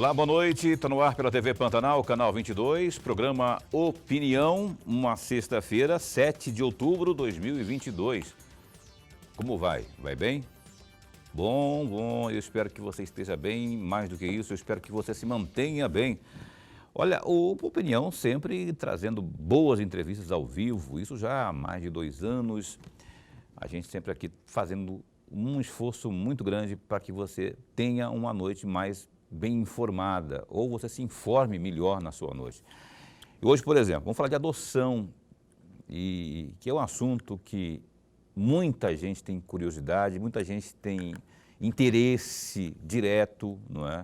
Olá, boa noite. Estou no ar pela TV Pantanal, canal 22, programa Opinião, uma sexta-feira, 7 de outubro de 2022. Como vai? Vai bem? Bom, eu espero que você esteja bem. Mais do que isso, eu espero que você se mantenha bem. Olha, o Opinião sempre trazendo boas entrevistas ao vivo, isso já há mais de 2 anos. A gente sempre aqui fazendo um esforço muito grande para que você tenha uma noite mais bem informada, ou você se informe melhor na sua noite. E hoje, por exemplo, vamos falar de adoção, que é um assunto que muita gente tem curiosidade, muita gente tem interesse direto, não é?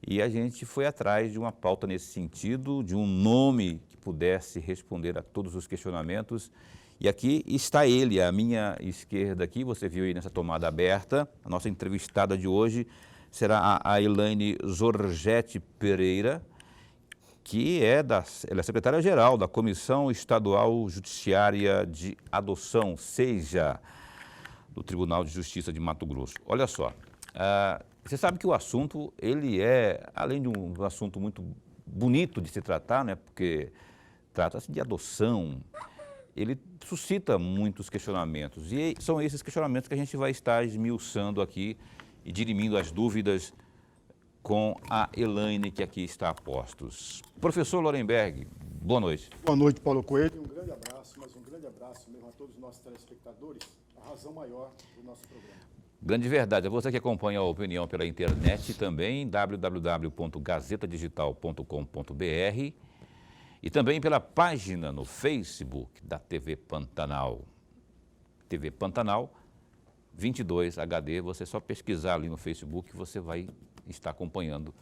E a gente foi atrás de uma pauta nesse sentido, de um nome que pudesse responder a todos os questionamentos. E aqui está ele, à minha esquerda aqui, você viu aí nessa tomada aberta. A nossa entrevistada de hoje será a Elaine Zorgetti Pereira, que ela é secretária-geral da Comissão Estadual Judiciária de Adoção, SEJA, do Tribunal de Justiça de Mato Grosso. Olha só, você sabe que o assunto, ele é, além de um assunto muito bonito de se tratar, né, porque trata-se de adoção, ele suscita muitos questionamentos. E são esses questionamentos que a gente vai estar esmiuçando aqui e dirimindo as dúvidas com a Elaine, que aqui está a postos. Professor Lorenberg, boa noite. Boa noite, Paulo Coelho. Um grande abraço, mas um grande abraço mesmo a todos os nossos telespectadores, a razão maior do nosso programa. Grande verdade. É você que acompanha a Opinião pela internet também, www.gazetadigital.com.br e também pela página no Facebook da TV Pantanal. TV Pantanal 22 HD, você só pesquisar ali no Facebook, você vai estar acompanhando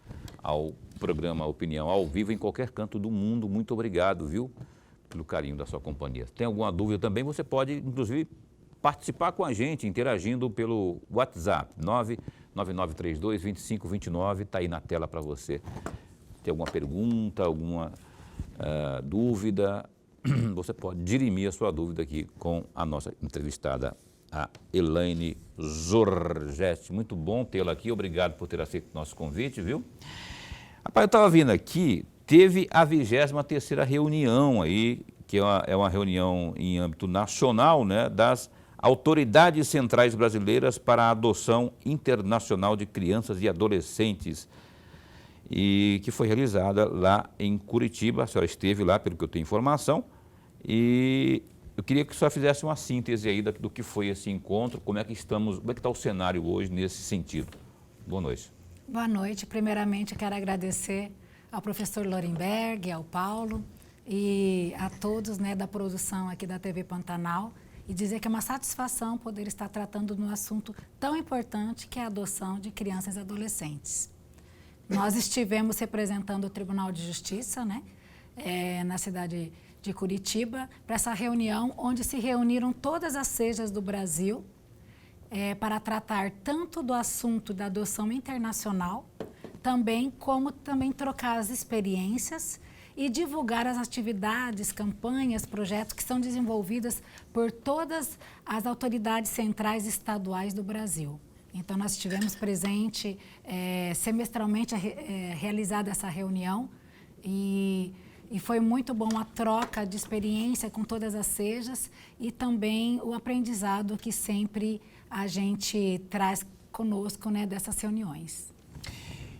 ao programa Opinião ao vivo em qualquer canto do mundo. Muito obrigado, viu, pelo carinho da sua companhia. Tem alguma dúvida também, você pode, inclusive, participar com a gente, interagindo pelo WhatsApp, 99932-2529, está aí na tela para você. Tem alguma pergunta, alguma dúvida, você pode dirimir a sua dúvida aqui com a nossa entrevistada, a Elaine Zorgetti. Muito bom tê-la aqui, obrigado por ter aceito o nosso convite, viu? Rapaz, eu estava vindo aqui, teve a 23ª reunião aí, que é uma reunião em âmbito nacional, né, das autoridades centrais brasileiras para a adoção internacional de crianças e adolescentes, e que foi realizada lá em Curitiba. A senhora esteve lá, pelo que eu tenho informação, e eu queria que a senhora fizesse uma síntese aí do que foi esse encontro, como é que está o cenário hoje nesse sentido. Boa noite. Boa noite. Primeiramente, quero agradecer ao professor Lorenberg, ao Paulo e a todos, né, da produção aqui da TV Pantanal, e dizer que é uma satisfação poder estar tratando de um assunto tão importante que é a adoção de crianças e adolescentes. Nós estivemos representando o Tribunal de Justiça, né, na cidade de Curitiba, para essa reunião onde se reuniram todas as SEJAs do Brasil para tratar tanto do assunto da adoção internacional, como também trocar as experiências e divulgar as atividades, campanhas, projetos que são desenvolvidas por todas as autoridades centrais e estaduais do Brasil. Então, nós estivemos presente semestralmente realizada essa reunião e foi muito bom a troca de experiência com todas as SEJAs e também o aprendizado que sempre a gente traz conosco, né, dessas reuniões.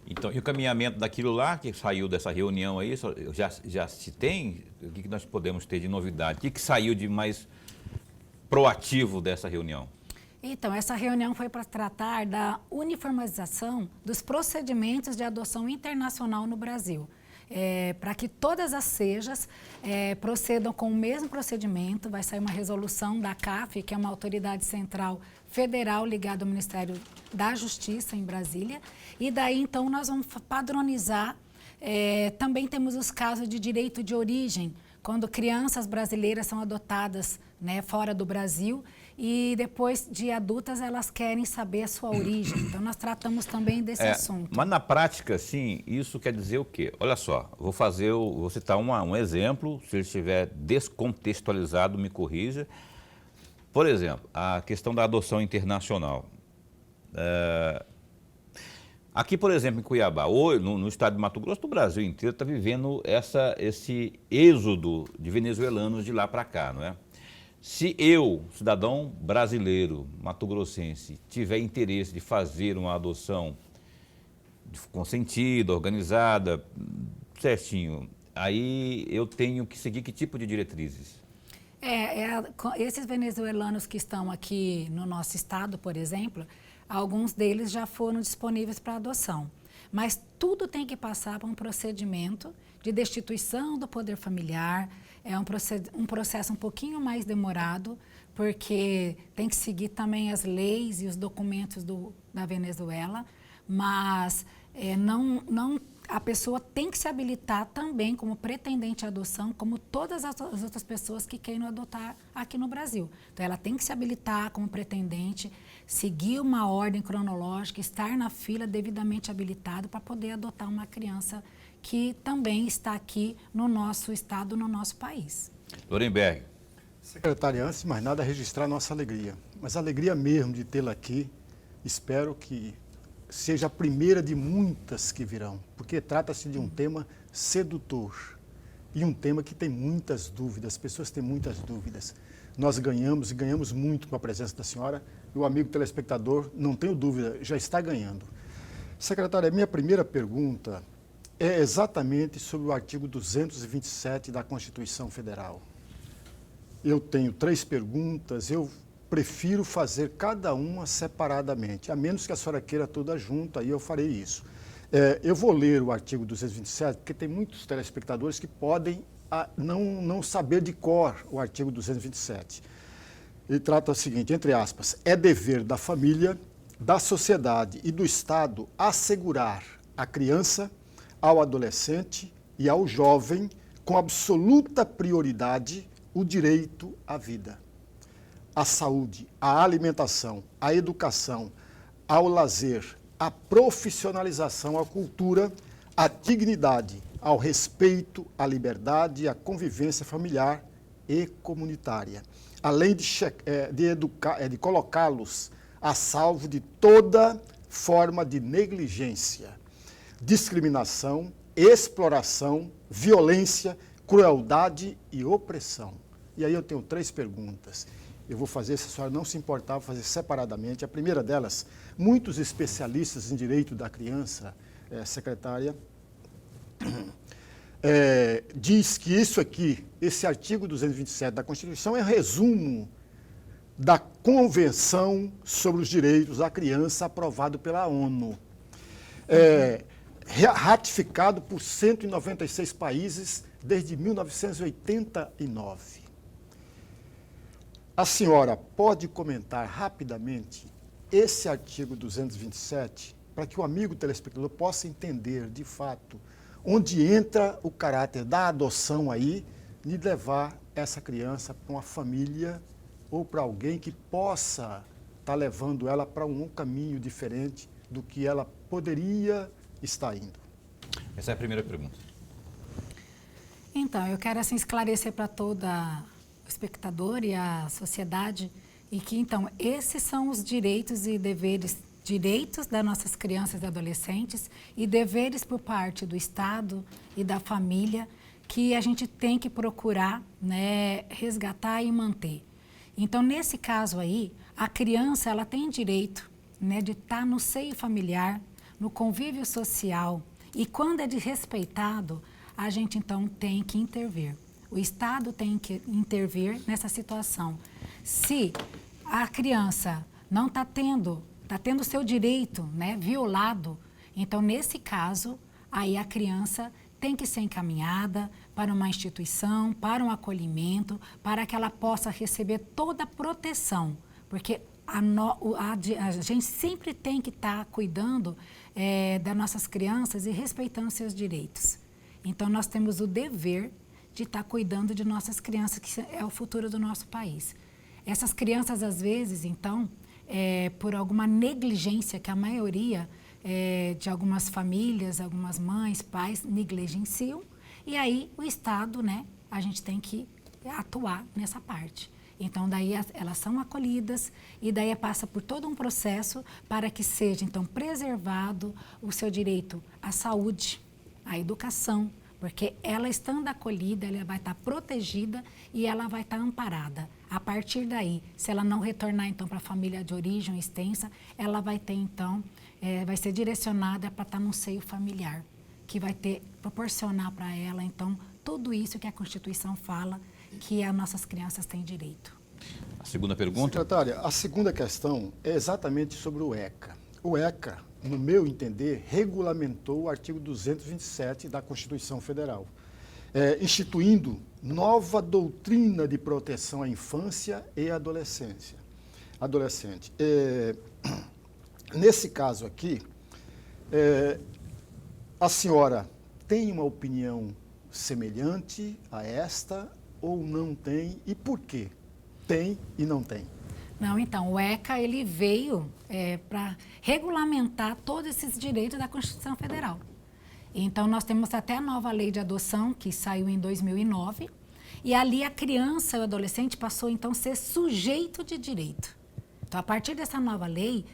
Então, e o caminhamento daquilo lá que saiu dessa reunião aí, já se tem? O que nós podemos ter de novidade? O que saiu de mais proativo dessa reunião? Então, essa reunião foi para tratar da uniformização dos procedimentos de adoção internacional no Brasil. Para que todas as SEJAs procedam com o mesmo procedimento. Vai sair uma resolução da CAF, que é uma autoridade central federal ligada ao Ministério da Justiça em Brasília, e daí então nós vamos padronizar. Também temos os casos de direito de origem, quando crianças brasileiras são adotadas, né, fora do Brasil, e depois de adultas elas querem saber a sua origem. Então nós tratamos também desse assunto. Mas na prática, sim, isso quer dizer o quê? Olha só, vou citar um exemplo, se ele estiver descontextualizado, me corrija. Por exemplo, a questão da adoção internacional. Aqui, por exemplo, em Cuiabá, ou no estado de Mato Grosso, o Brasil inteiro está vivendo esse êxodo de venezuelanos de lá para cá, não é? Se eu, cidadão brasileiro, mato-grossense, tiver interesse de fazer uma adoção consentida, organizada, certinho, aí eu tenho que seguir que tipo de diretrizes? Esses venezuelanos que estão aqui no nosso estado, por exemplo, alguns deles já foram disponíveis para adoção. Mas tudo tem que passar por um procedimento de destituição do poder familiar. É um processo um pouquinho mais demorado, porque tem que seguir também as leis e os documentos da Venezuela, mas a pessoa tem que se habilitar também como pretendente à adoção, como todas as outras pessoas que queiram adotar aqui no Brasil. Então, ela tem que se habilitar como pretendente, seguir uma ordem cronológica, estar na fila devidamente habilitado para poder adotar uma criança que também está aqui no nosso estado, no nosso país. Lorenberg. Secretária, antes de mais nada, registrar nossa alegria. Mas a alegria mesmo de tê-la aqui, espero que seja a primeira de muitas que virão, porque trata-se de um tema sedutor e um tema que tem muitas dúvidas, as pessoas têm muitas dúvidas. Nós ganhamos e ganhamos muito com a presença da senhora e o amigo telespectador, não tenho dúvida, já está ganhando. Secretária, minha primeira pergunta é exatamente sobre o artigo 227 da Constituição Federal. Eu tenho 3 perguntas, eu prefiro fazer cada uma separadamente, a menos que a senhora queira toda junta, aí eu farei isso. Eu vou ler o artigo 227, porque tem muitos telespectadores que podem não saber de cor o artigo 227. Ele trata o seguinte, entre aspas, é dever da família, da sociedade e do Estado assegurar à criança, ao adolescente e ao jovem, com absoluta prioridade, o direito à vida, à saúde, à alimentação, à educação, ao lazer, à profissionalização, à cultura, à dignidade, ao respeito, à liberdade e à convivência familiar e comunitária, além de colocá-los a salvo de toda forma de negligência, discriminação, exploração, violência, crueldade e opressão. E aí eu tenho 3 perguntas. Eu vou fazer, se a senhora não se importar, vou fazer separadamente. A primeira delas, muitos especialistas em direito da criança, secretária, diz que isso aqui, esse artigo 227 da Constituição é resumo da Convenção sobre os Direitos da Criança aprovado pela ONU. Ratificado por 196 países desde 1989. A senhora pode comentar rapidamente esse artigo 227 para que o amigo telespectador possa entender, de fato, onde entra o caráter da adoção aí, de levar essa criança para uma família ou para alguém que possa estar levando ela para um caminho diferente do que ela poderia estar indo. Essa é a primeira pergunta. Então, eu quero assim esclarecer para toda o espectador e a sociedade e que, então, esses são os direitos e deveres, direitos das nossas crianças e adolescentes e deveres por parte do Estado e da família que a gente tem que procurar, né, resgatar e manter. Então, nesse caso aí, a criança ela tem direito, né, de estar no seio familiar, no convívio social e quando é desrespeitado, a gente então tem que intervir. O Estado tem que intervir nessa situação. Se a criança não está tendo seu direito, né, violado, então nesse caso, aí a criança tem que ser encaminhada para uma instituição, para um acolhimento, para que ela possa receber toda a proteção, porque a gente sempre tem que estar cuidando das nossas crianças e respeitando seus direitos. Então, nós temos o dever de estar cuidando de nossas crianças, que é o futuro do nosso país. Essas crianças, às vezes, então, por alguma negligência que a maioria de algumas famílias, algumas mães, pais, negligenciam, e aí o Estado, né, a gente tem que atuar nessa parte. Então, daí elas são acolhidas e daí passa por todo um processo para que seja, então, preservado o seu direito à saúde, à educação, porque ela estando acolhida, ela vai estar protegida e ela vai estar amparada. A partir daí, se ela não retornar, então, para a família de origem extensa, ela vai ter, então, vai ser direcionada para estar no seio familiar, que vai proporcionar para ela, então, tudo isso que a Constituição fala, que as nossas crianças têm direito. A segunda pergunta? Secretária, a segunda questão é exatamente sobre o ECA. O ECA, no meu entender, regulamentou o artigo 227 da Constituição Federal, instituindo nova doutrina de proteção à infância e adolescente. Nesse caso aqui, a senhora tem uma opinião semelhante a esta ou não tem? E por quê? Tem e não tem? Não, então, o ECA ele veio para regulamentar todos esses direitos da Constituição Federal. Então, nós temos até a nova lei de adoção, que saiu em 2009, e ali a criança e o adolescente passou, então, a ser sujeito de direito. Então, a partir dessa nova lei,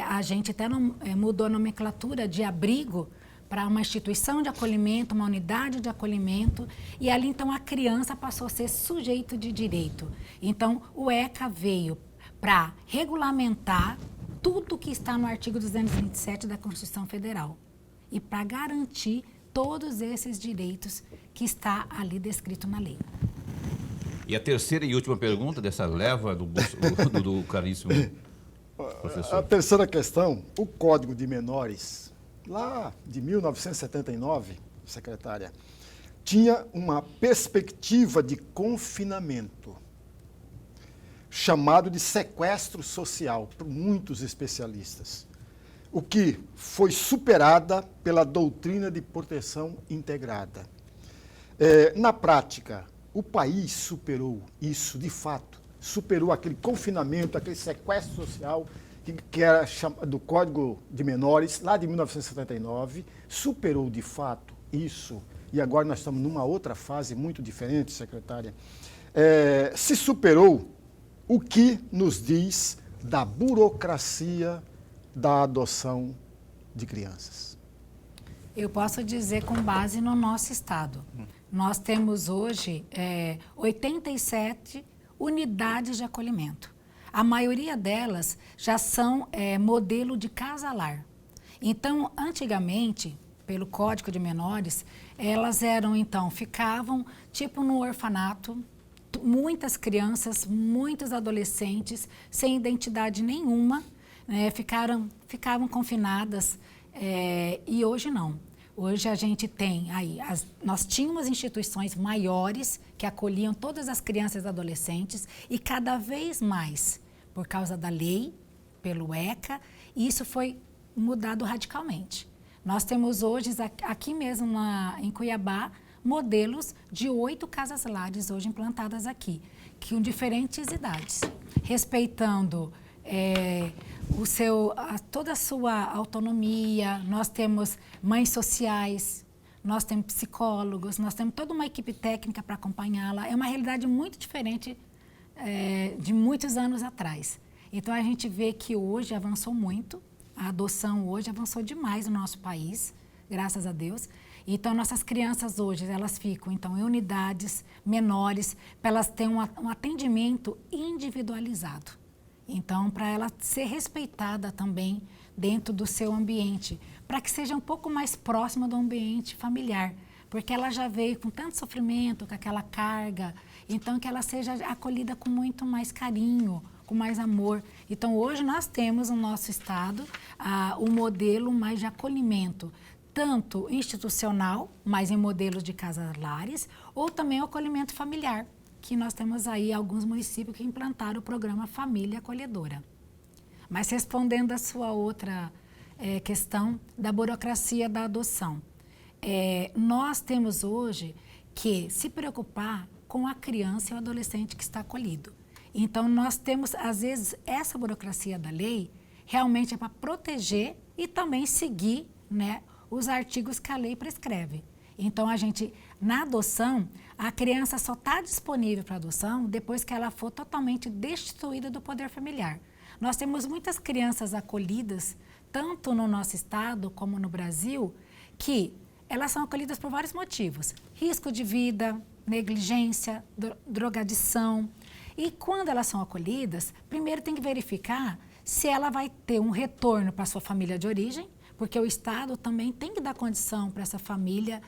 a gente até mudou a nomenclatura de abrigo para uma instituição de acolhimento, uma unidade de acolhimento, e ali, então, a criança passou a ser sujeito de direito. Então, o ECA veio para regulamentar tudo que está no artigo 227 da Constituição Federal e para garantir todos esses direitos que está ali descrito na lei. E a terceira e última pergunta dessa leva do caríssimo professor. A terceira questão, o Código de Menores, lá de 1979, secretária, tinha uma perspectiva de confinamento, chamado de sequestro social, por muitos especialistas, o que foi superada pela doutrina de proteção integrada. Na prática, o país superou isso, de fato, superou aquele confinamento, aquele sequestro social que era do Código de Menores, lá de 1979, superou de fato isso, e agora nós estamos numa outra fase muito diferente, secretária. Se superou, o que nos diz da burocracia da adoção de crianças? Eu posso dizer com base no nosso estado. Nós temos hoje 87 unidades de acolhimento. A maioria delas já são modelo de casa-lar. Então, antigamente, pelo Código de Menores, elas eram, então, ficavam tipo no orfanato, muitas crianças, muitos adolescentes, sem identidade nenhuma, ficavam confinadas, e hoje não. Hoje a gente tem aí, nós tínhamos instituições maiores que acolhiam todas as crianças e adolescentes e cada vez mais, por causa da lei, pelo ECA, isso foi mudado radicalmente. Nós temos hoje, aqui mesmo em Cuiabá, modelos de 8 casas-lares hoje implantadas aqui, com diferentes idades, respeitando toda a sua autonomia. Nós temos mães sociais, nós temos psicólogos, nós temos toda uma equipe técnica para acompanhá-la. É uma realidade muito diferente de muitos anos atrás. Então, a gente vê que hoje avançou muito, a adoção hoje avançou demais no nosso país, graças a Deus. Então, nossas crianças hoje, elas ficam então, em unidades menores, para elas terem um atendimento individualizado. Então, para ela ser respeitada também dentro do seu ambiente, para que seja um pouco mais próxima do ambiente familiar, porque ela já veio com tanto sofrimento, com aquela carga, então que ela seja acolhida com muito mais carinho, com mais amor. Então, hoje nós temos no nosso estado o modelo mais de acolhimento, tanto institucional, mas em modelos de casas-lares, ou também o acolhimento familiar, que nós temos aí alguns municípios que implantaram o programa Família Acolhedora. Mas respondendo a sua outra questão da burocracia da adoção, nós temos hoje que se preocupar com a criança e o adolescente que está acolhido. Então, nós temos, às vezes, essa burocracia da lei realmente é para proteger e também seguir, né, os artigos que a lei prescreve. Então, na adoção, a criança só está disponível para adoção depois que ela for totalmente destituída do poder familiar. Nós temos muitas crianças acolhidas, tanto no nosso estado como no Brasil, que elas são acolhidas por vários motivos. Risco de vida, negligência, drogadição. E quando elas são acolhidas, primeiro tem que verificar se ela vai ter um retorno para a sua família de origem, porque o Estado também tem que dar condição para essa família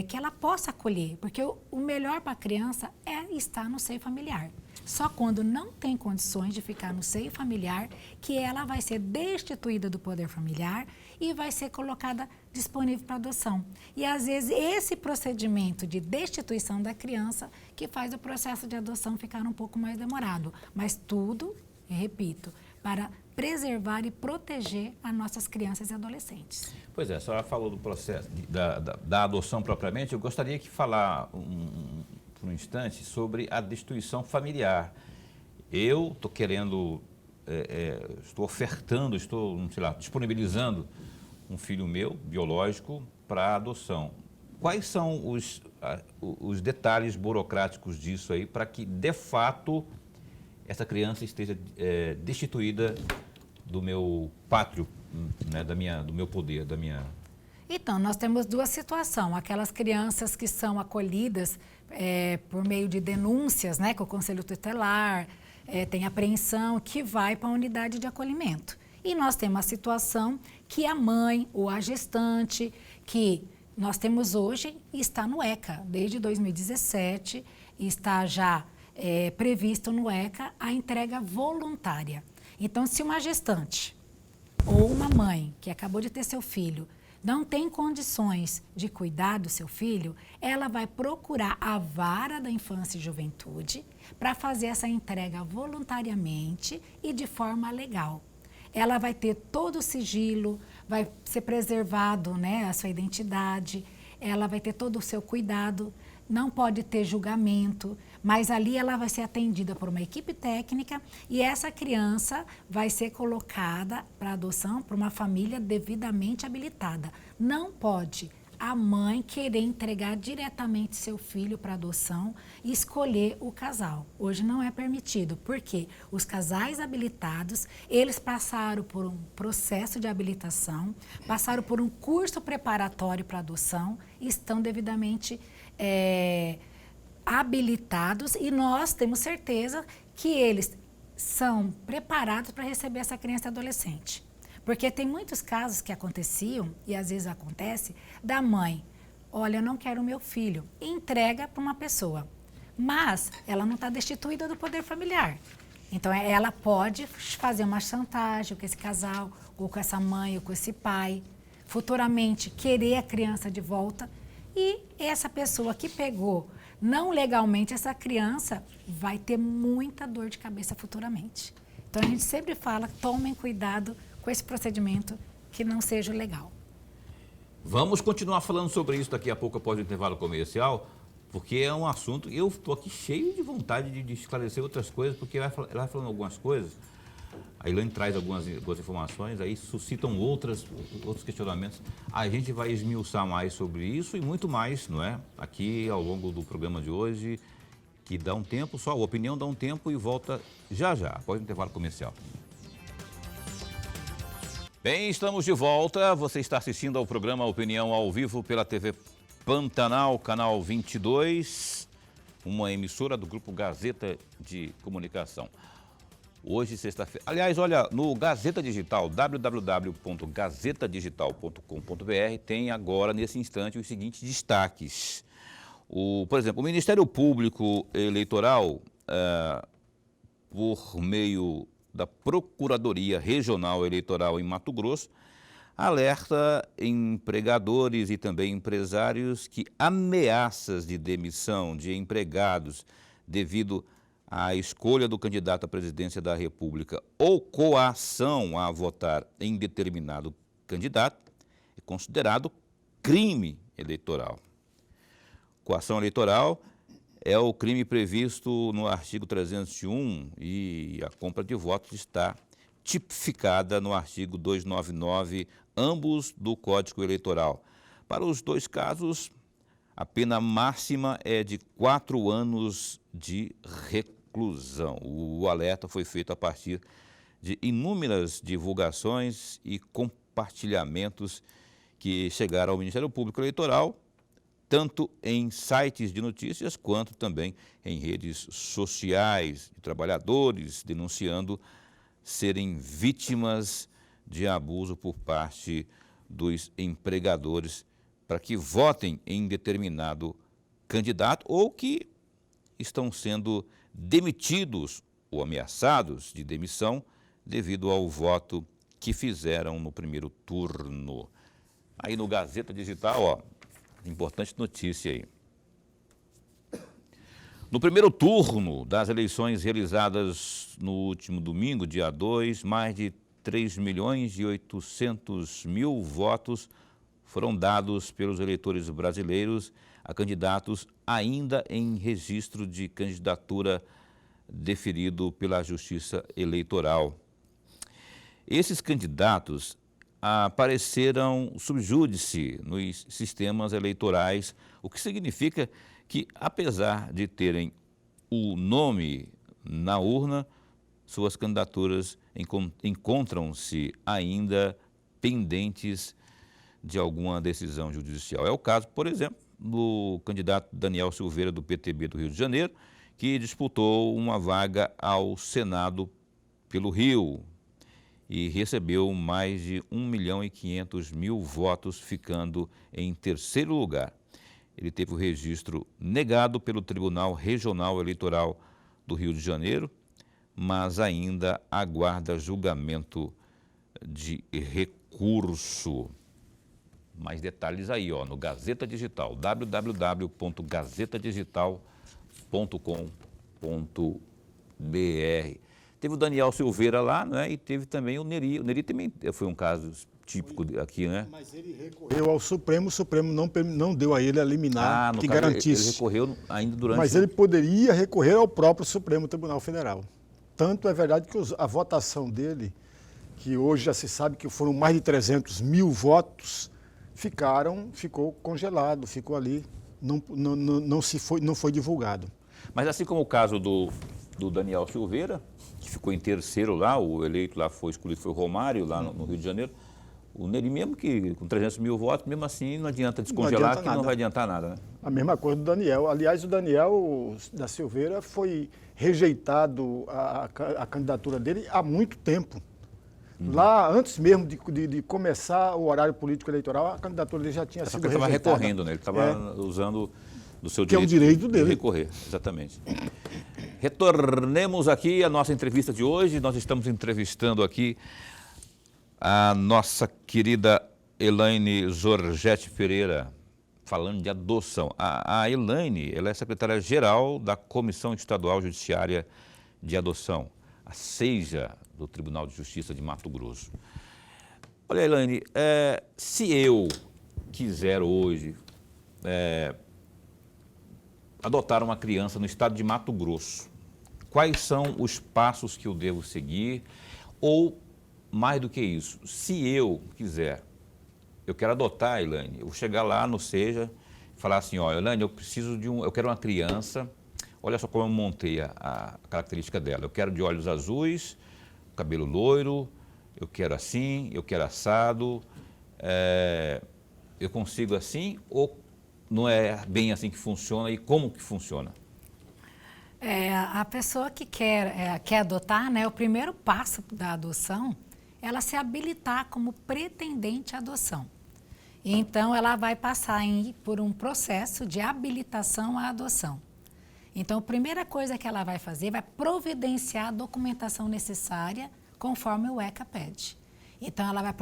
que ela possa acolher, porque o melhor para a criança é estar no seio familiar. Só quando não tem condições de ficar no seio familiar que ela vai ser destituída do poder familiar e vai ser colocada disponível para adoção. E às vezes esse procedimento de destituição da criança que faz o processo de adoção ficar um pouco mais demorado. Mas tudo, repito, para preservar e proteger as nossas crianças e adolescentes. Pois é, a senhora falou do processo da adoção propriamente. Eu gostaria de falar por um instante sobre a destituição familiar. Eu estou querendo, estou ofertando, disponibilizando um filho meu, biológico, para adoção. Quais são os detalhes burocráticos disso aí para que, de fato, essa criança esteja destituída do meu pátrio, né, do meu poder, da minha... Então, nós temos duas situações. Aquelas crianças que são acolhidas por meio de denúncias, né, com o Conselho Tutelar, tem apreensão, que vai para a unidade de acolhimento. E nós temos a situação que a mãe ou a gestante, que nós temos hoje, está no ECA, desde 2017, está já previsto no ECA a entrega voluntária. Então, se uma gestante ou uma mãe que acabou de ter seu filho não tem condições de cuidar do seu filho, ela vai procurar a vara da infância e juventude para fazer essa entrega voluntariamente e de forma legal. Ela vai ter todo o sigilo, vai ser preservado, né, a sua identidade, ela vai ter todo o seu cuidado, não pode ter julgamento, mas ali ela vai ser atendida por uma equipe técnica e essa criança vai ser colocada para adoção por uma família devidamente habilitada. Não pode a mãe querer entregar diretamente seu filho para adoção e escolher o casal. Hoje não é permitido, porque os casais habilitados, eles passaram por um processo de habilitação, passaram por um curso preparatório para adoção e estão devidamente habilitados e nós temos certeza que eles são preparados para receber essa criança e adolescente. Porque tem muitos casos que aconteciam, e às vezes acontece, da mãe, olha, eu não quero o meu filho, e entrega para uma pessoa, mas ela não está destituída do poder familiar. Então, ela pode fazer uma chantagem com esse casal, ou com essa mãe, ou com esse pai, futuramente querer a criança de volta, e essa pessoa que pegou não legalmente essa criança vai ter muita dor de cabeça futuramente. Então, a gente sempre fala, tomem cuidado com esse procedimento que não seja legal. Vamos continuar falando sobre isso daqui a pouco após o intervalo comercial, porque é um assunto, eu estou aqui cheio de vontade de esclarecer outras coisas, porque ela vai falando algumas coisas, a Ilane traz algumas informações, aí suscitam outros questionamentos, a gente vai esmiuçar mais sobre isso e muito mais, não é? Aqui ao longo do programa de hoje, que dá um tempo só, a opinião dá um tempo e volta já, após o intervalo comercial. Bem, estamos de volta. Você está assistindo ao programa Opinião ao vivo pela TV Pantanal, canal 22, uma emissora do Grupo Gazeta de Comunicação. Hoje, sexta-feira. Aliás, olha, no Gazeta Digital, www.gazetadigital.com.br, tem agora, nesse instante, os seguintes destaques. Por exemplo, o Ministério Público Eleitoral, por meio da Procuradoria Regional Eleitoral em Mato Grosso, alerta empregadores e também empresários que ameaças de demissão de empregados devido à escolha do candidato à presidência da República ou coação a votar em determinado candidato é considerado crime eleitoral. Coação eleitoral é o crime previsto no artigo 301 e a compra de votos está tipificada no artigo 299, ambos do Código Eleitoral. Para os dois casos, a pena máxima é de 4 anos de reclusão. O alerta foi feito a partir de inúmeras divulgações e compartilhamentos que chegaram ao Ministério Público Eleitoral, tanto em sites de notícias quanto também em redes sociais, de trabalhadores denunciando serem vítimas de abuso por parte dos empregadores para que votem em determinado candidato ou que estão sendo demitidos ou ameaçados de demissão devido ao voto que fizeram no primeiro turno. Aí no Gazeta Digital, ó, importante notícia aí. No primeiro turno das eleições realizadas no último domingo, dia 2, mais de 3.800.000 votos foram dados pelos eleitores brasileiros a candidatos ainda em registro de candidatura deferido pela Justiça Eleitoral. Esses candidatos apareceram sub júdice nos sistemas eleitorais, o que significa que, apesar de terem o nome na urna, suas candidaturas encontram-se ainda pendentes de alguma decisão judicial. É o caso, por exemplo, do candidato Daniel Silveira, do PTB do Rio de Janeiro, que disputou uma vaga ao Senado pelo Rio e recebeu mais de 1.500.000 votos, ficando em terceiro lugar. Ele teve o registro negado pelo Tribunal Regional Eleitoral do Rio de Janeiro, mas ainda aguarda julgamento de recurso. Mais detalhes aí, ó, no Gazeta Digital, www.gazetadigital.com.br. Teve o Daniel Silveira lá, né, e teve também o Neri. O Neri também foi um caso típico aqui, né? Mas ele recorreu ao Supremo, o Supremo não deu a ele a liminar que garantisse. Ele recorreu ainda durante... Mas ele poderia recorrer ao próprio Supremo Tribunal Federal. Tanto é verdade que a votação dele, que hoje já se sabe que foram mais de 300.000 votos, ficou congelado, ficou ali, não foi divulgado. Mas assim como o caso do Daniel Silveira, que ficou em terceiro lá, o eleito lá foi escolhido, foi o Romário, lá no Rio de Janeiro, o Neri mesmo que com 300.000 votos, mesmo assim não adianta descongelar, que não vai adiantar nada, né? A mesma coisa do Daniel. Aliás, o Daniel da Silveira foi rejeitado a candidatura dele há muito tempo. Lá, antes mesmo de começar o horário político eleitoral, a candidatura dele já tinha sido rejeitada. Ele estava recorrendo, né? Ele estava usando do seu direito, que é o direito dele. De recorrer, exatamente. Retornemos aqui à nossa entrevista de hoje. Nós estamos entrevistando aqui a nossa querida Elaine Zorgetti Pereira, falando de adoção. A Elaine, ela é secretária-geral da Comissão Estadual Judiciária de Adoção, a SEJA, do Tribunal de Justiça de Mato Grosso. Olha, Elaine, se eu quiser hoje adotar uma criança no estado de Mato Grosso, quais são os passos que eu devo seguir? Ou, mais do que isso, se eu quiser, eu quero adotar, Elaine, eu vou chegar lá no SEJA e falar assim, ó, Elaine, eu quero uma criança, olha só como eu montei a característica dela, eu quero de olhos azuis, cabelo loiro, eu quero assim, eu quero assado, eu consigo assim ou não é bem assim que funciona e como que funciona? A pessoa que quer adotar, né, o primeiro passo da adoção, ela se habilitar como pretendente à adoção. Então, ela vai passar por um processo de habilitação à adoção. Então, a primeira coisa que ela vai fazer vai providenciar a documentação necessária conforme o ECA pede. Então, ela vai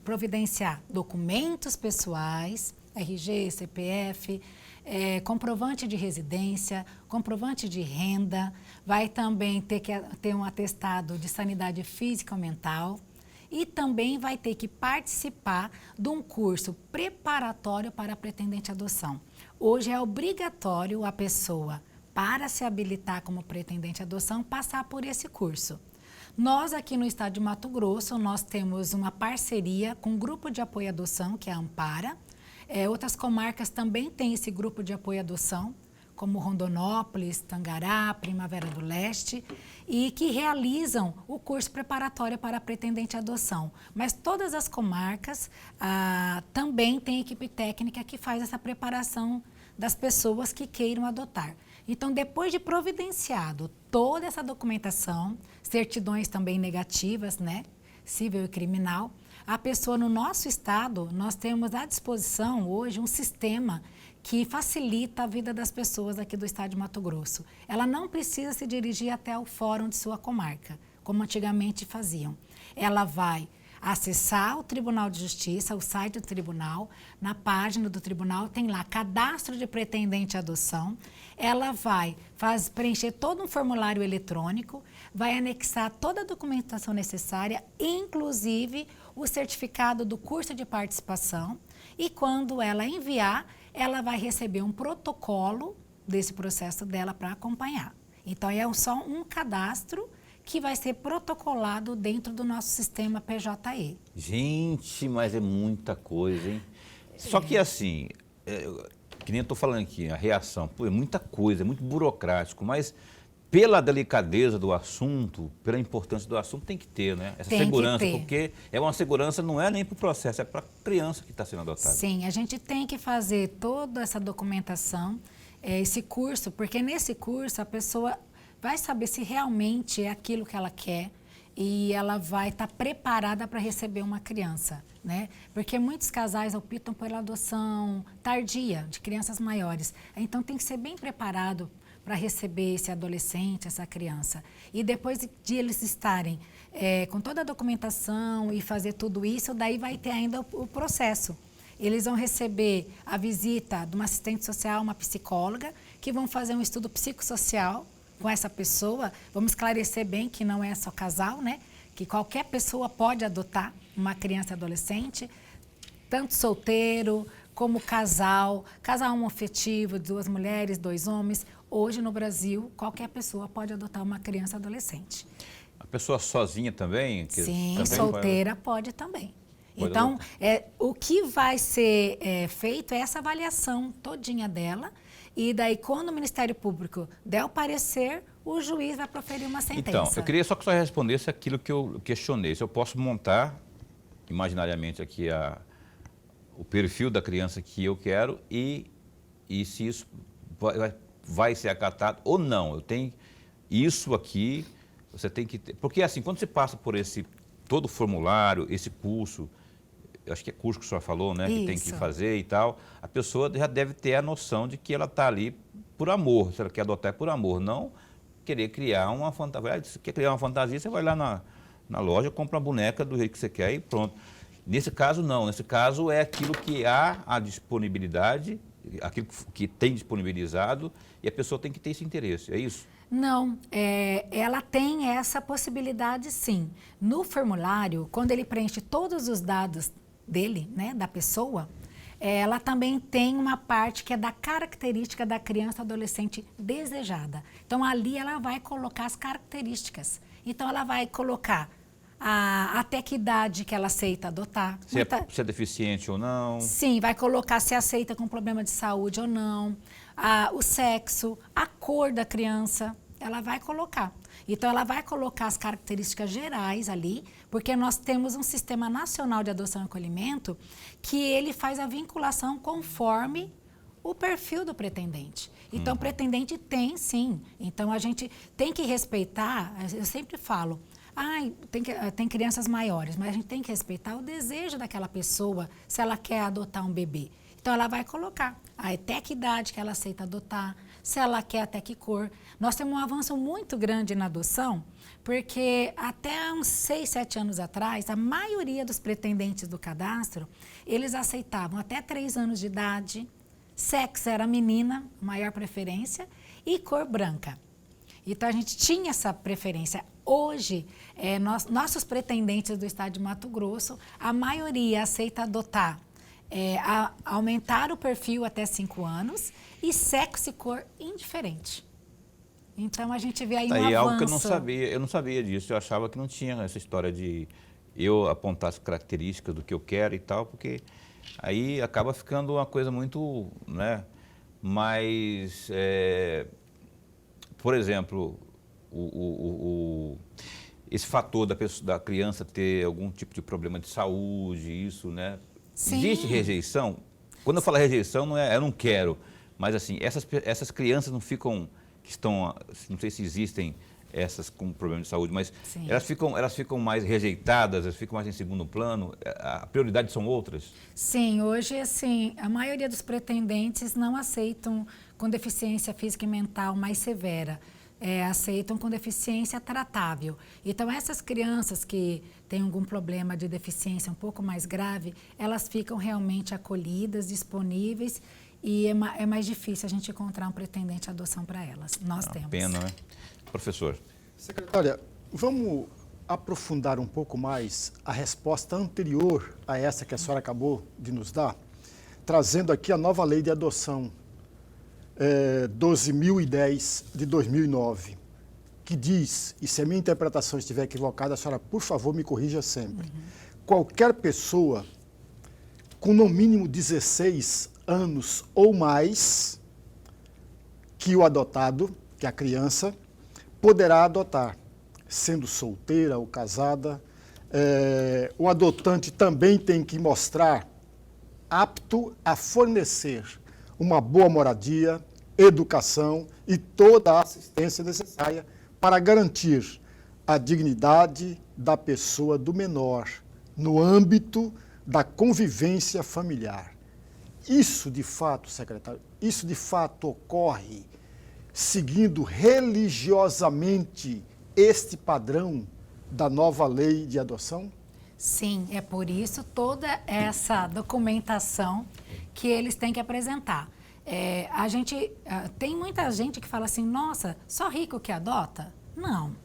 providenciar documentos pessoais, RG, CPF, comprovante de residência, comprovante de renda, vai também ter que ter um atestado de sanidade física ou mental e também vai ter que participar de um curso preparatório para pretendente à adoção. Hoje é obrigatório a pessoa, para se habilitar como pretendente à adoção, passar por esse curso. Nós aqui no estado de Mato Grosso, nós temos uma parceria com um grupo de apoio à adoção, que é a Ampara. Outras comarcas também têm esse grupo de apoio à adoção, como Rondonópolis, Tangará, Primavera do Leste, e que realizam o curso preparatório para pretendente à adoção. Mas todas as comarcas também têm equipe técnica que faz essa preparação das pessoas que queiram adotar. Então, depois de providenciado toda essa documentação, certidões também negativas, né, civil e criminal, a pessoa no nosso estado, nós temos à disposição hoje um sistema que facilita a vida das pessoas aqui do estado de Mato Grosso. Ela não precisa se dirigir até o fórum de sua comarca, como antigamente faziam. Ela vai acessar o Tribunal de Justiça, o site do tribunal, na página do tribunal tem lá cadastro de pretendente à adoção. Ela vai preencher todo um formulário eletrônico, vai anexar toda a documentação necessária, inclusive o certificado do curso de participação, e quando ela enviar, ela vai receber um protocolo desse processo dela para acompanhar. Então, é só um cadastro que vai ser protocolado dentro do nosso sistema PJE. Gente, mas é muita coisa, hein? Só que assim, que nem eu estou falando aqui, a reação, pô, é muita coisa, é muito burocrático, mas pela delicadeza do assunto, pela importância do assunto, tem que ter, né? Essa segurança, porque é uma segurança, não é nem para o processo, é para a criança que está sendo adotada. Sim, a gente tem que fazer toda essa documentação, esse curso, porque nesse curso a pessoa vai saber se realmente é aquilo que ela quer e ela vai estar preparada para receber uma criança, né? Porque muitos casais optam pela adoção tardia de crianças maiores. Então tem que ser bem preparado para receber esse adolescente, essa criança. E depois de eles estarem com toda a documentação e fazer tudo isso, daí vai ter ainda o processo. Eles vão receber a visita de uma assistente social, uma psicóloga, que vão fazer um estudo psicossocial com essa pessoa. Vamos esclarecer bem que não é só casal, né? Que qualquer pessoa pode adotar uma criança e adolescente, tanto solteiro como casal homoafetivo, 2 mulheres, 2 homens. Hoje no Brasil, qualquer pessoa pode adotar uma criança e adolescente. A pessoa sozinha também? Sim, também solteira pode também. Então, o que vai ser feito é essa avaliação todinha dela. E daí, quando o Ministério Público der o parecer, o juiz vai proferir uma sentença. Então, eu queria só que você respondesse aquilo que eu questionei. Se eu posso montar, imaginariamente, aqui o perfil da criança que eu quero e se isso vai ser acatado ou não. Eu tenho isso aqui, você tem que ter. Porque, assim, quando você passa por todo o formulário, esse curso, eu acho que é curso que o senhor falou, né? Isso. Que tem que fazer e tal. A pessoa já deve ter a noção de que ela está ali por amor. Se ela quer adotar é por amor, não querer criar uma fantasia. Se quer criar uma fantasia, você vai lá na loja, compra uma boneca do jeito que você quer e pronto. Nesse caso, não. Nesse caso, é aquilo que há a disponibilidade, aquilo que tem disponibilizado e a pessoa tem que ter esse interesse. É isso? Não, ela tem essa possibilidade sim. No formulário, quando ele preenche todos os dados dele, né, da pessoa, ela também tem uma parte que é da característica da criança ou adolescente desejada. Então, ali ela vai colocar as características. Então, ela vai colocar até que idade que ela aceita adotar. Se é deficiente ou não. Sim, vai colocar se aceita com problema de saúde ou não. O sexo, a cor da criança, ela vai colocar. Então, ela vai colocar as características gerais ali, porque nós temos um Sistema Nacional de Adoção e Acolhimento que ele faz a vinculação conforme o perfil do pretendente. Então, o pretendente tem, sim. Então, a gente tem que respeitar, eu sempre falo, tem crianças maiores, mas a gente tem que respeitar o desejo daquela pessoa, se ela quer adotar um bebê. Então, ela vai colocar até que idade que ela aceita adotar, se ela quer até que cor. Nós temos um avanço muito grande na adoção, porque até uns 6, 7 anos atrás, a maioria dos pretendentes do cadastro, eles aceitavam até 3 anos de idade, sexo era menina, maior preferência, e cor branca. Então, a gente tinha essa preferência. Hoje, nossos pretendentes do estado de Mato Grosso, a maioria aceita adotar, aumentar o perfil até 5 anos e sexo e cor indiferente. Então, a gente vê aí um avanço. Algo que eu não sabia disso, eu achava que não tinha essa história de eu apontar as características do que eu quero e tal, porque aí acaba ficando uma coisa muito, né? Mas, por exemplo, esse fator da criança ter algum tipo de problema de saúde, isso, né? Sim. Existe rejeição? Quando eu falo rejeição, não é eu não quero, mas assim, essas crianças não ficam, que estão, não sei se existem essas com problema de saúde, mas Sim. elas ficam mais rejeitadas, elas ficam mais em segundo plano, a prioridade são outras? Sim, hoje, assim, a maioria dos pretendentes não aceitam com deficiência física e mental mais severa. Aceitam com deficiência tratável. Então, essas crianças que têm algum problema de deficiência um pouco mais grave, elas ficam realmente acolhidas, disponíveis, e é mais difícil a gente encontrar um pretendente à adoção para elas. Nós temos. Pena, né? Professor. Secretária, vamos aprofundar um pouco mais a resposta anterior a essa que a senhora acabou de nos dar, trazendo aqui a nova lei de adoção 12.010 de 2009, que diz, e se a minha interpretação estiver equivocada, a senhora, por favor, me corrija sempre. Qualquer pessoa com no mínimo 16 anos ou mais que o adotado, que a criança, poderá adotar, sendo solteira ou casada. O adotante também tem que mostrar apto a fornecer uma boa moradia, educação e toda a assistência necessária para garantir a dignidade da pessoa do menor no âmbito da convivência familiar. Isso de fato, secretário, isso de fato ocorre seguindo religiosamente este padrão da nova lei de adoção? Sim, é por isso toda essa documentação que eles têm que apresentar. Tem muita gente que fala assim, nossa, só rico que adota? Não,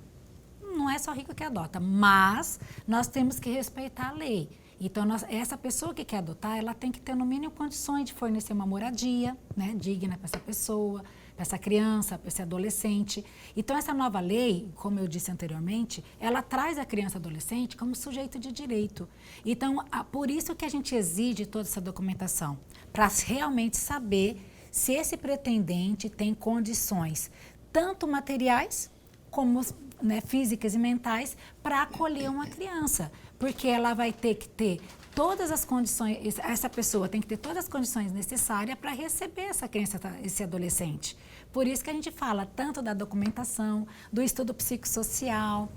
não é só rico que adota, mas nós temos que respeitar a lei. Então, essa pessoa que quer adotar, ela tem que ter no mínimo condições de fornecer uma moradia, né, digna para essa pessoa, para essa criança, para esse adolescente. Então, essa nova lei, como eu disse anteriormente, ela traz a criança e adolescente como sujeito de direito. Então, por isso que a gente exige toda essa documentação, para realmente saber se esse pretendente tem condições, tanto materiais como, né, físicas e mentais, para acolher uma criança. Porque ela vai ter que ter todas as condições, essa pessoa tem que ter todas as condições necessárias para receber essa criança, esse adolescente. Por isso que a gente fala tanto da documentação, do estudo psicossocial,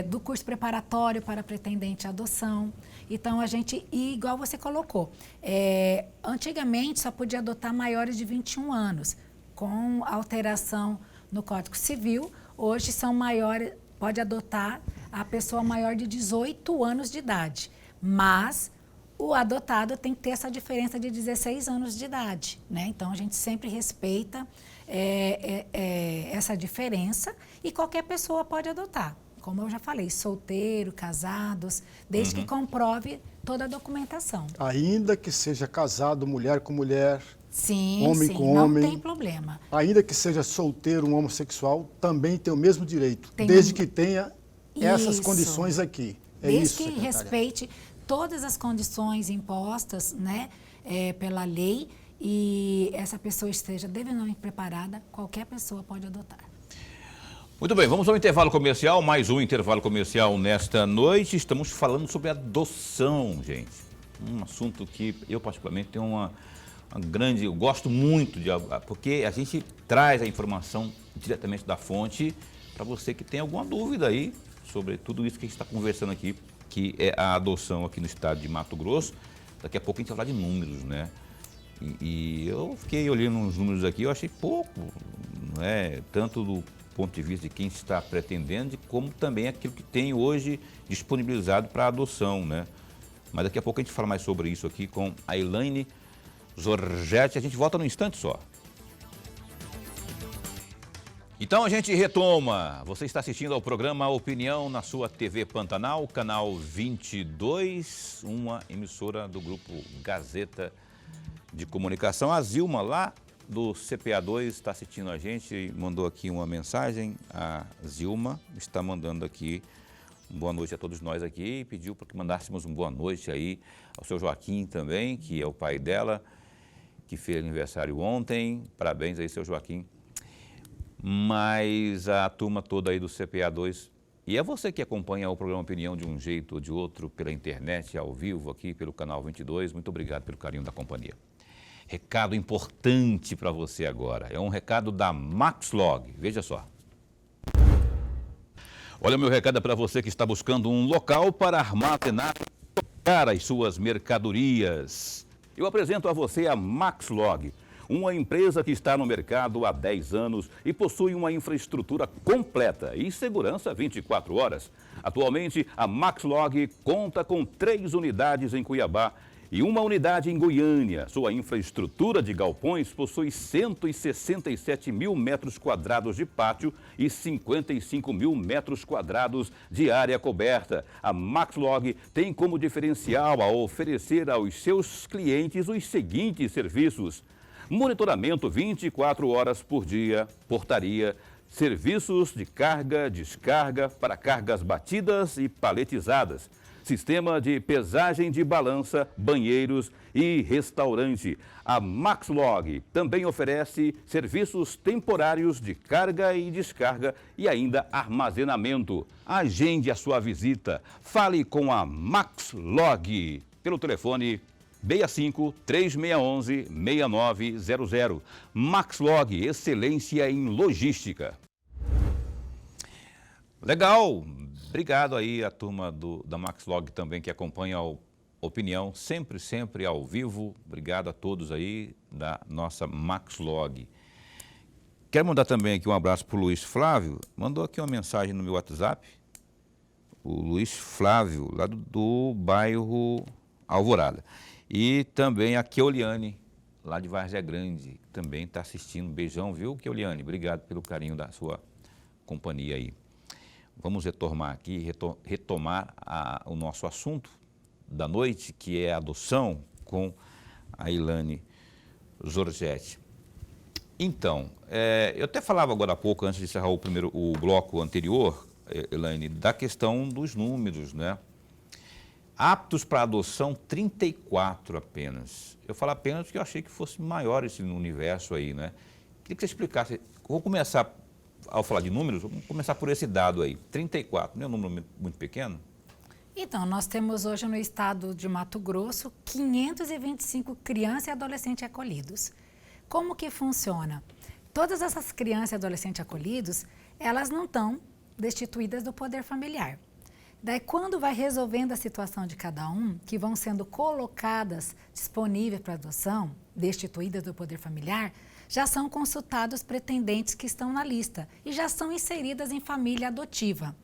do curso preparatório para pretendente à adoção. Então, igual você colocou, antigamente só podia adotar maiores de 21 anos. Com alteração no Código Civil, hoje são maiores, pode adotar a pessoa maior de 18 anos de idade. Mas o adotado tem que ter essa diferença de 16 anos de idade, né? Então, a gente sempre respeita essa diferença e qualquer pessoa pode adotar. Como eu já falei, solteiro, casados, desde que comprove toda a documentação. Ainda que seja casado, mulher com mulher, sim, homem com homem. Não tem problema. Ainda que seja solteiro, um homossexual, também tem o mesmo direito, desde que tenha essas condições aqui. Desde que respeite todas as condições impostas, né, pela lei, e essa pessoa esteja devidamente preparada, qualquer pessoa pode adotar. Muito bem, vamos ao intervalo comercial, mais um intervalo comercial nesta noite. Estamos falando sobre adoção, gente. Um assunto que eu particularmente tenho uma grande, eu gosto muito, porque a gente traz a informação diretamente da fonte para você que tem alguma dúvida aí sobre tudo isso que a gente está conversando aqui, que é a adoção aqui no estado de Mato Grosso. Daqui a pouco a gente vai falar de números, né? E eu fiquei olhando os números aqui, eu achei pouco, né? Tanto do ponto de vista de quem está pretendendo, como também aquilo que tem hoje disponibilizado para adoção, né? Mas daqui a pouco a gente fala mais sobre isso aqui com a Elaine Zorgetti. A gente volta num instante só. Então a gente retoma. Você está assistindo ao programa Opinião na sua TV Pantanal, canal 22, uma emissora do grupo Gazeta de Comunicação. A Zilma, lá do CPA2, está assistindo a gente, mandou aqui uma mensagem. A Zilma está mandando aqui boa noite a todos nós aqui e pediu para que mandássemos uma boa noite aí ao seu Joaquim também, que é o pai dela, que fez aniversário ontem. Parabéns aí, seu Joaquim. Mas a turma toda aí do CPA2, e é você que acompanha o programa Opinião de um jeito ou de outro pela internet, ao vivo aqui pelo canal 22, muito obrigado pelo carinho da companhia. Recado importante para você agora, é um recado da Maxlog, veja só. Olha, meu recado é para você que está buscando um local para armazenar e tocar as suas mercadorias. Eu apresento a você a Maxlog, uma empresa que está no mercado há 10 anos e possui uma infraestrutura completa e segurança 24 horas. Atualmente, a Maxlog conta com 3 unidades em Cuiabá e uma unidade em Goiânia. Sua infraestrutura de galpões possui 167 mil metros quadrados de pátio e 55 mil metros quadrados de área coberta. A Maxlog tem como diferencial a oferecer aos seus clientes os seguintes serviços: monitoramento 24 horas por dia, portaria, serviços de carga, descarga para cargas batidas e paletizadas, sistema de pesagem de balança, banheiros e restaurante. A Maxlog também oferece serviços temporários de carga e descarga e ainda armazenamento. Agende a sua visita. Fale com a Maxlog pelo telefone 65-3611-6900. Maxlog, excelência em logística. Legal, obrigado aí a turma da Maxlog também que acompanha a Opinião, sempre ao vivo. Obrigado a todos aí da nossa Maxlog. Quero mandar também aqui um abraço para o Luiz Flávio, mandou aqui uma mensagem no meu WhatsApp. O Luiz Flávio, lá do bairro Alvorada. E também a Keoliane, lá de Várzea Grande, também está assistindo. Beijão, viu, Keoliane? Obrigado pelo carinho da sua companhia aí. Vamos retomar o nosso assunto da noite, que é a adoção, com a Ilane Zorgetti. Então, eu até falava agora há pouco, antes de encerrar o bloco anterior, Ilane, da questão dos números, né? Aptos para adoção, 34 apenas. Eu falo apenas porque eu achei que fosse maior esse universo aí, né? Queria que você explicasse. Vou começar, ao falar de números, vamos começar por esse dado aí. 34, não é um número muito pequeno? Então, nós temos hoje no estado de Mato Grosso 525 crianças e adolescentes acolhidos. Como que funciona? Todas essas crianças e adolescentes acolhidos, elas não estão destituídas do poder familiar. Daí, quando vai resolvendo a situação de cada um, que vão sendo colocadas disponíveis para adoção, destituídas do poder familiar, já são consultados pretendentes que estão na lista e já são inseridas em família adotiva.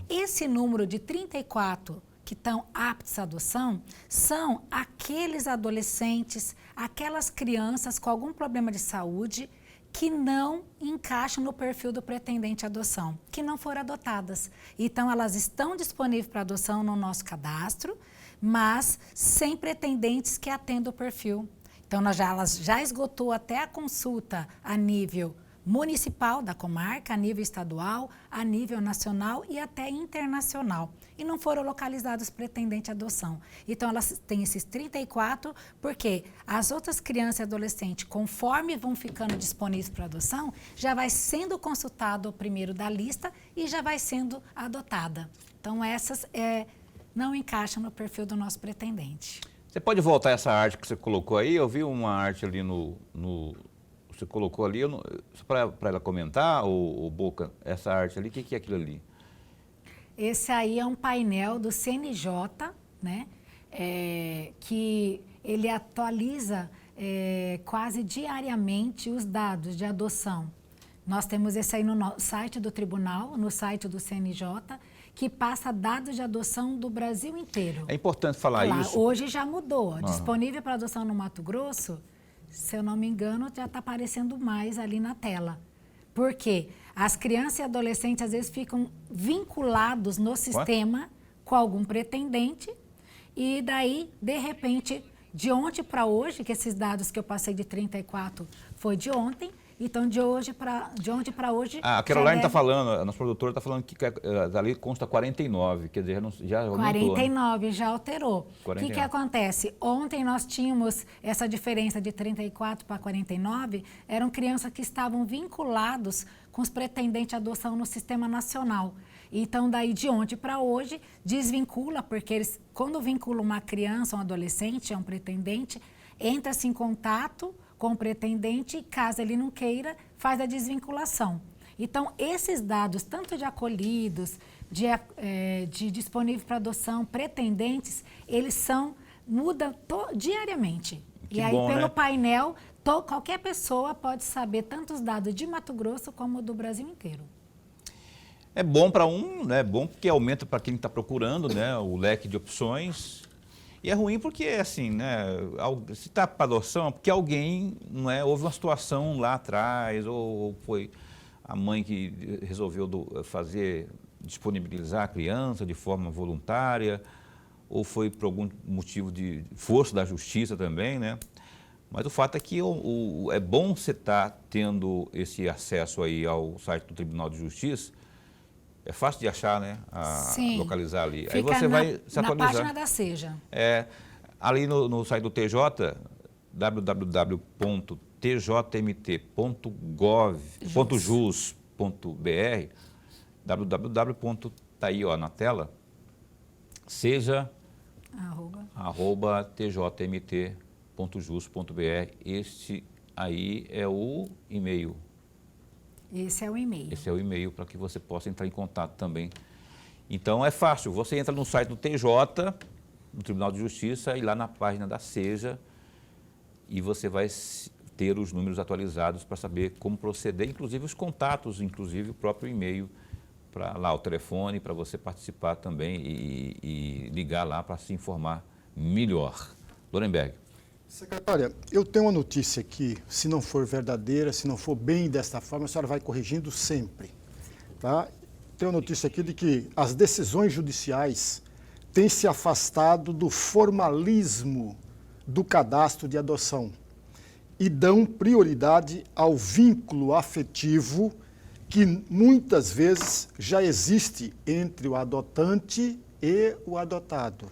Esse número de 34 que estão aptos à adoção são aqueles adolescentes, aquelas crianças com algum problema de saúde que não encaixam no perfil do pretendente à adoção, que não foram adotadas. Então, elas estão disponíveis para adoção no nosso cadastro, mas sem pretendentes que atendam o perfil. Então, elas já esgotou até a consulta a nível municipal da comarca, a nível estadual, a nível nacional e até internacional. E não foram localizados pretendentes à adoção. Então, elas têm esses 34, porque as outras crianças e adolescentes, conforme vão ficando disponíveis para adoção, já vai sendo consultado o primeiro da lista e já vai sendo adotada. Então, essas não encaixam no perfil do nosso pretendente. Você pode voltar essa arte que você colocou aí? Eu vi uma arte ali você colocou ali, para ela comentar, o Boca, essa arte ali, o que é aquilo ali? Esse aí é um painel do CNJ, né? Que ele atualiza quase diariamente os dados de adoção. Nós temos esse aí no site do tribunal, no site do CNJ, que passa dados de adoção do Brasil inteiro. É importante falar isso. Hoje já mudou. Disponível para adoção no Mato Grosso, se eu não me engano, já está aparecendo mais ali na tela. Por quê? As crianças e adolescentes, às vezes, ficam vinculados no sistema com algum pretendente e daí, de repente, de ontem para hoje, que esses dados que eu passei de 34 foi de ontem, Então, de ontem para hoje... A Caroline está falando, a nossa produtora está falando que dali consta 49, quer dizer, já aumentou. 49, né? Já alterou. 49. O que acontece? Ontem nós tínhamos essa diferença de 34 para 49, eram crianças que estavam vinculados com os pretendentes à adoção no Sistema Nacional. Então, daí de ontem para hoje, desvincula, porque eles, quando vinculam uma criança, um adolescente, um pretendente, entra-se em contato com o pretendente e, caso ele não queira, faz a desvinculação. Então, esses dados, tanto de acolhidos, de disponível para adoção, pretendentes, eles mudam diariamente. Que e aí, bom, pelo né? painel, qualquer pessoa pode saber tanto os dados de Mato Grosso como do Brasil inteiro. É bom para né? É bom porque aumenta para quem está procurando, né? O leque de opções. E é ruim porque, assim, né? Se está para adoção, é porque alguém, não é? Houve uma situação lá atrás, ou foi a mãe que resolveu disponibilizar a criança de forma voluntária, ou foi por algum motivo de força da justiça também, né? Mas o fato é que é bom você estar tendo esse acesso aí ao site do Tribunal de Justiça. É fácil de achar, né? Sim. Localizar ali. Fica aí você vai se atualizar. Na página da SEJA. Ali no site do TJ, www.tjmt.gov.jus.br, tá aí, ó, na tela, seja @tjmt.jus.br. Este aí é o e-mail. Esse é o e-mail. Esse é o e-mail para que você possa entrar em contato também. Então é fácil, você entra no site do TJ, do Tribunal de Justiça, e lá na página da SEJA, e você vai ter os números atualizados para saber como proceder, inclusive os contatos, inclusive o próprio e-mail, para lá o telefone, para você participar também e ligar lá para se informar melhor. Lorenberg. Secretária, eu tenho uma notícia aqui, se não for verdadeira, se não for bem desta forma, a senhora vai corrigindo sempre. Tá? Tenho uma notícia aqui de que as decisões judiciais têm se afastado do formalismo do cadastro de adoção e dão prioridade ao vínculo afetivo que muitas vezes já existe entre o adotante e o adotado.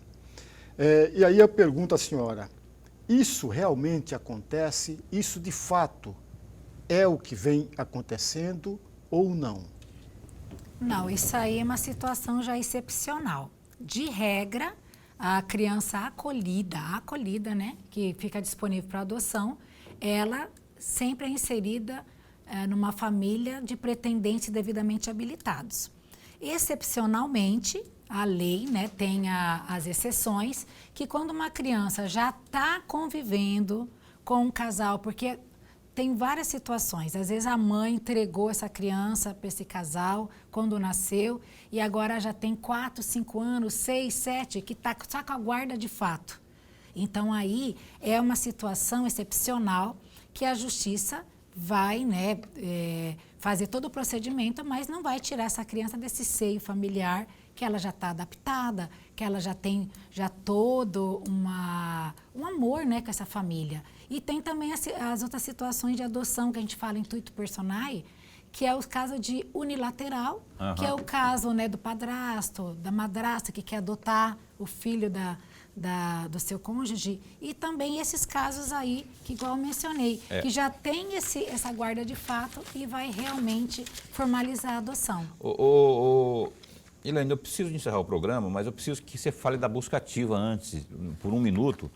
E aí eu pergunto à senhora, isso realmente acontece? Isso de fato é o que vem acontecendo ou não? Não, isso aí é uma situação já excepcional. De regra, a criança acolhida, né, que fica disponível para adoção, ela sempre é inserida numa família de pretendentes devidamente habilitados. Excepcionalmente, a lei, né, tem as exceções, que quando uma criança já está convivendo com um casal, porque tem várias situações, às vezes a mãe entregou essa criança para esse casal quando nasceu e agora já tem 4, 5 anos, 6, 7, que está só com a guarda de fato. Então aí é uma situação excepcional que a justiça vai, né, fazer todo o procedimento, mas não vai tirar essa criança desse seio familiar que ela já está adaptada, que ela já tem todo um amor, né, com essa família. E tem também as outras situações de adoção que a gente fala em intuito personae, que é o caso de unilateral, que é o caso, né, do padrasto, da madrasta que quer adotar o filho do seu cônjuge, e também esses casos aí, que igual eu mencionei, que já tem essa guarda de fato e vai realmente formalizar a adoção. Elaine, eu preciso de encerrar o programa, mas eu preciso que você fale da busca ativa antes, por 1 minuto,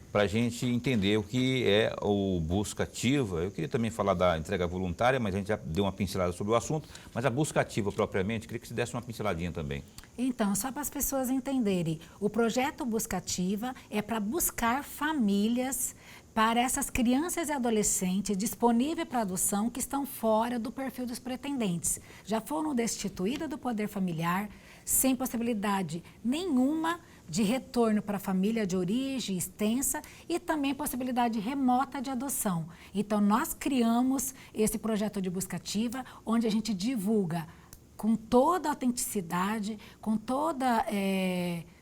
para a gente entender o que é o busca ativa. Eu queria também falar da entrega voluntária, mas a gente já deu uma pincelada sobre o assunto, mas a busca ativa propriamente, queria que você desse uma pinceladinha também. Então, só para as pessoas entenderem, o projeto Busca Ativa é para buscar famílias para essas crianças e adolescentes disponíveis para adoção que estão fora do perfil dos pretendentes. Já foram destituídas do poder familiar, sem possibilidade nenhuma de retorno para a família de origem extensa e também possibilidade remota de adoção. Então, nós criamos esse projeto de busca ativa, onde a gente divulga com toda a autenticidade, com toda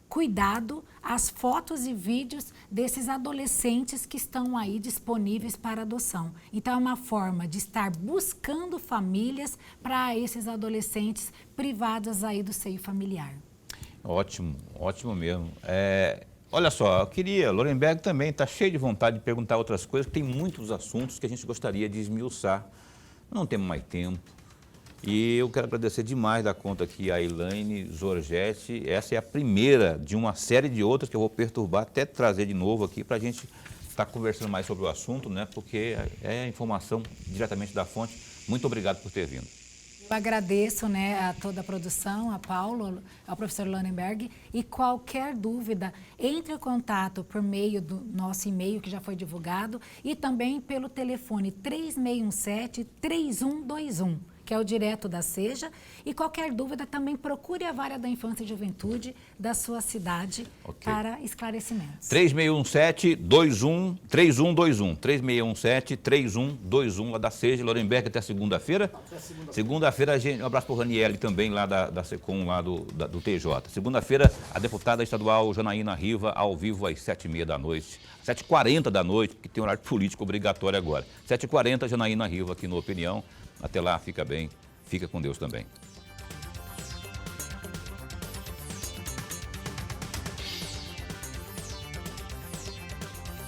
cuidado às fotos e vídeos desses adolescentes que estão aí disponíveis para adoção. Então, é uma forma de estar buscando famílias para esses adolescentes privados aí do seio familiar. Ótimo, ótimo mesmo. Olha só, eu queria, Lorenberg também está cheio de vontade de perguntar outras coisas, tem muitos assuntos que a gente gostaria de esmiuçar. Não temos mais tempo. E eu quero agradecer demais da conta aqui a Elaine Zorgetti. Essa é a primeira de uma série de outras que eu vou perturbar, até trazer de novo aqui para a gente estar conversando mais sobre o assunto, né? Porque é informação diretamente da fonte. Muito obrigado por ter vindo. Eu agradeço, né, a toda a produção, a Paulo, ao professor Lorenberg, e qualquer dúvida, entre em contato por meio do nosso e-mail, que já foi divulgado, e também pelo telefone 3617-3121, que é o direto da SEJA, e qualquer dúvida também procure a Vara da Infância e Juventude da sua cidade para esclarecimentos. 3617-3121, 3617-3121, lá da SEJA, Lorenberg, até segunda-feira. Segunda-feira, um abraço para o Raniele também, lá da SECOM, lá do TJ. Segunda-feira, a deputada estadual Janaína Riva, ao vivo às 7h30 da noite. 7h40 da noite, porque tem horário político obrigatório agora. 7h40, Janaína Riva aqui no Opinião. Até lá, fica bem, fica com Deus também.